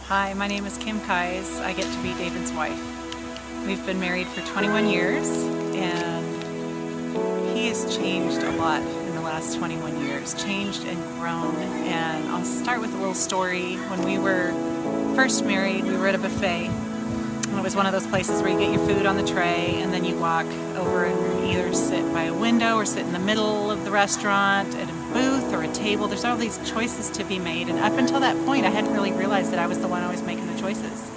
Hi, my name is Kim Kais. I get to be David's wife. We've been married for 21 years, and he has changed a lot in the last 21 years, changed and grown. And I'll start with a little story. When we were first married, we were at a buffet. And it was one of those places where you get your food on the tray, and then you walk over and either sit by a window or sit in the middle of the restaurant at a booth or a table. There's all these choices to be made, and up until that point I hadn't really realized that I was the one always making the choices.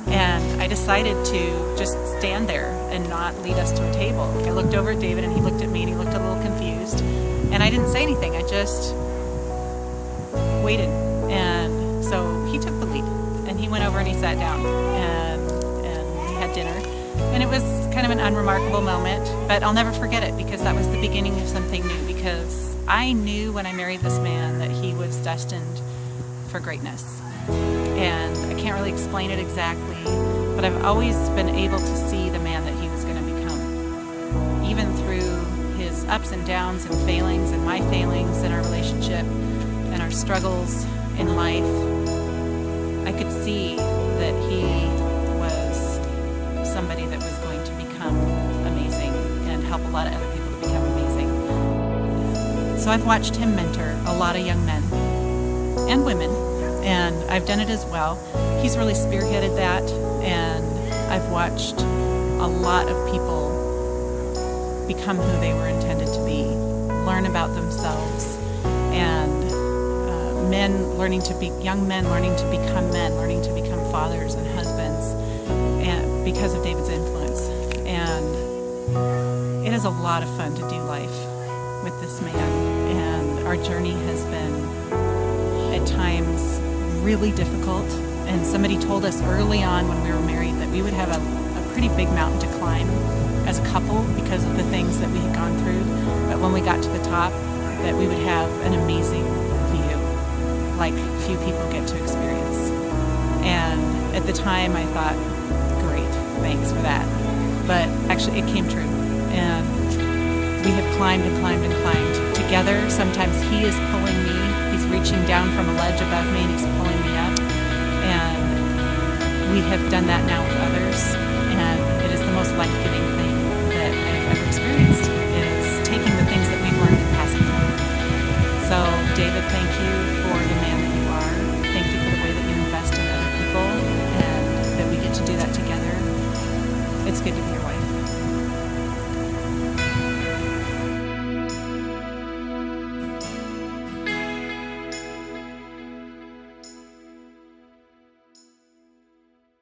And I decided to just stand there and not lead us to a table. I looked over at David and he looked at me and he looked a little confused, and I didn't say anything. I just waited. And so he took the lead and he went over and he sat down and we had dinner. And it was kind of an unremarkable moment, but I'll never forget it because that was the beginning of something new. Because I knew when I married this man that he was destined for greatness. And I can't really explain it exactly, but I've always been able to see the man that he was going to become. Even through his ups and downs and failings and my failings in our relationship and our struggles in life, I could see that he was somebody that was going to become amazing and help a lot of other people to become amazing. So I've watched him mentor a lot of young men and women, and I've done it as well. He's really spearheaded that, and I've watched a lot of people become who they were intended to be, learn about themselves, and young men learning to become men, learning to become fathers and husbands, and because of David's influence. And it is a lot of fun to do life with this man, and our journey has been at times really difficult. And somebody told us early on when we were married that we would have a pretty big mountain to climb as a couple because of the things that we had gone through, but when we got to the top, that we would have an amazing view like few people get to experience. And at the time I thought, great, thanks for that. But actually it came true, and we have climbed and climbed and climbed together. Sometimes he is pulling me, he's reaching down from a ledge above me and he's pulling me up. And we have done that now with others, and it is the most life-giving